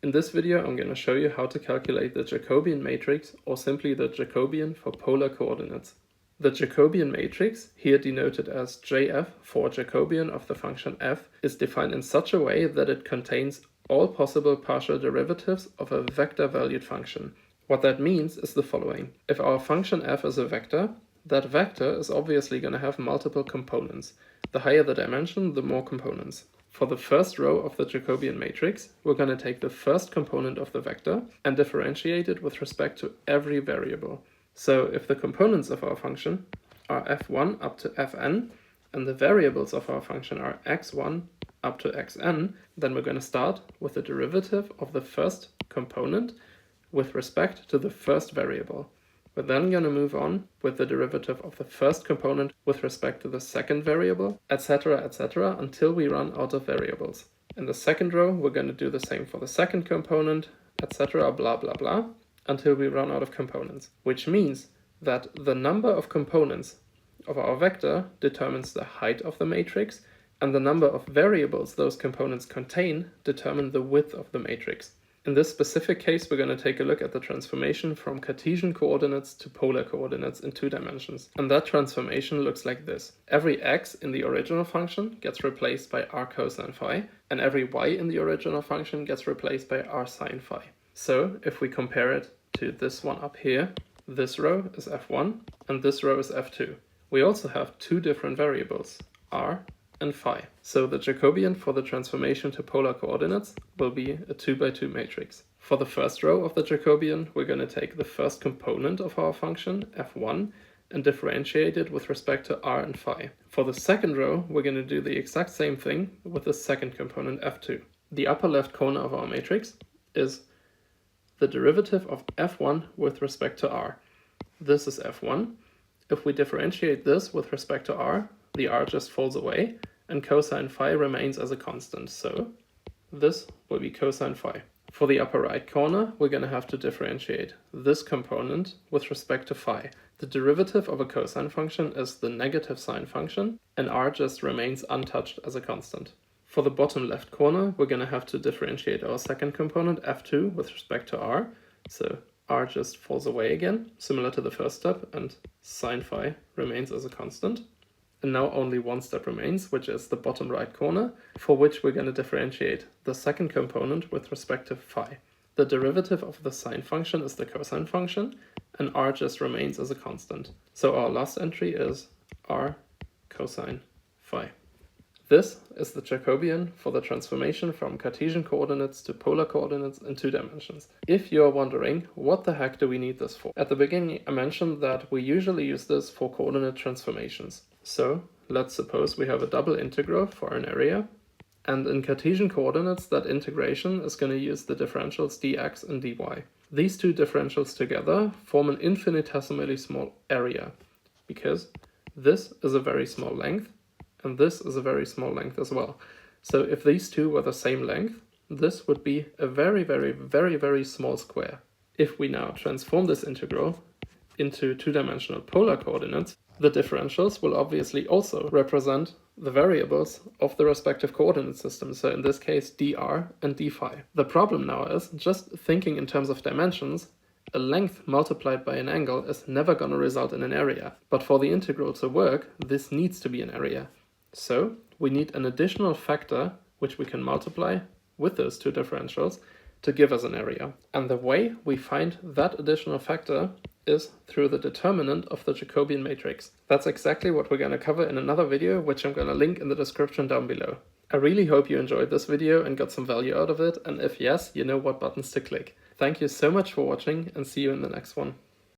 In this video, I'm going to show you how to calculate the Jacobian matrix, or simply the Jacobian for polar coordinates. The Jacobian matrix, here denoted as JF for Jacobian of the function f, is defined in such a way that it contains all possible partial derivatives of a vector-valued function. What that means is the following. If our function f is a vector, that vector is obviously going to have multiple components. The higher the dimension, the more components. For the first row of the Jacobian matrix, we're going to take the first component of the vector and differentiate it with respect to every variable. So if the components of our function are f1 up to fn, and the variables of our function are x1 up to xn, then we're going to start with the derivative of the first component with respect to the first variable. We're then going to move on with the derivative of the first component with respect to the second variable, etc., until we run out of variables. In the second row, we're going to do the same for the second component, etc., blah blah blah, until we run out of components. Which means that the number of components of our vector determines the height of the matrix, and the number of variables those components contain determine the width of the matrix. In this specific case, we're going to take a look at the transformation from Cartesian coordinates to polar coordinates in 2 dimensions. And that transformation looks like this. Every x in the original function gets replaced by r cosine phi, and every y in the original function gets replaced by r sine phi. So if we compare it to this one up here, this row is f1 and this row is f2. We also have 2 different variables, r and phi. So the Jacobian for the transformation to polar coordinates will be a 2 by 2 matrix. For the first row of the Jacobian, we're going to take the first component of our function, f1, and differentiate it with respect to r and phi. For the second row, we're going to do the exact same thing with the second component, f2. The upper left corner of our matrix is the derivative of f1 with respect to r. This is f1. If we differentiate this with respect to r, the r just falls away, and cosine phi remains as a constant, so this will be cosine phi. For the upper right corner, we're going to have to differentiate this component with respect to phi. The derivative of a cosine function is the negative sine function, and r just remains untouched as a constant. For the bottom left corner, we're going to have to differentiate our second component, f2, with respect to r, so r just falls away again, similar to the first step, and sine phi remains as a constant. And now only one step remains, which is the bottom right corner, for which we're going to differentiate the second component with respect to phi. The derivative of the sine function is the cosine function, and r just remains as a constant. So our last entry is r cosine phi. This is the Jacobian for the transformation from Cartesian coordinates to polar coordinates in 2 dimensions. If you're wondering, what the heck do we need this for? At the beginning I mentioned that we usually use this for coordinate transformations. So let's suppose we have a double integral for an area, and in Cartesian coordinates that integration is going to use the differentials dx and dy. These 2 differentials together form an infinitesimally small area, because this is a very small length, and this is a very small length as well. So if these 2 were the same length, this would be a very small square. If we now transform this integral into 2-dimensional polar coordinates, the differentials will obviously also represent the variables of the respective coordinate system, so in this case dr and d phi. The problem now is, just thinking in terms of dimensions, a length multiplied by an angle is never going to result in an area. But for the integral to work, this needs to be an area. So we need an additional factor which we can multiply with those 2 differentials to give us an area. And the way we find that additional factor is through the determinant of the Jacobian matrix. That's exactly what we're going to cover in another video, which I'm going to link in the description down below. I really hope you enjoyed this video and got some value out of it, and if yes, you know what buttons to click. Thank you so much for watching, and see you in the next one.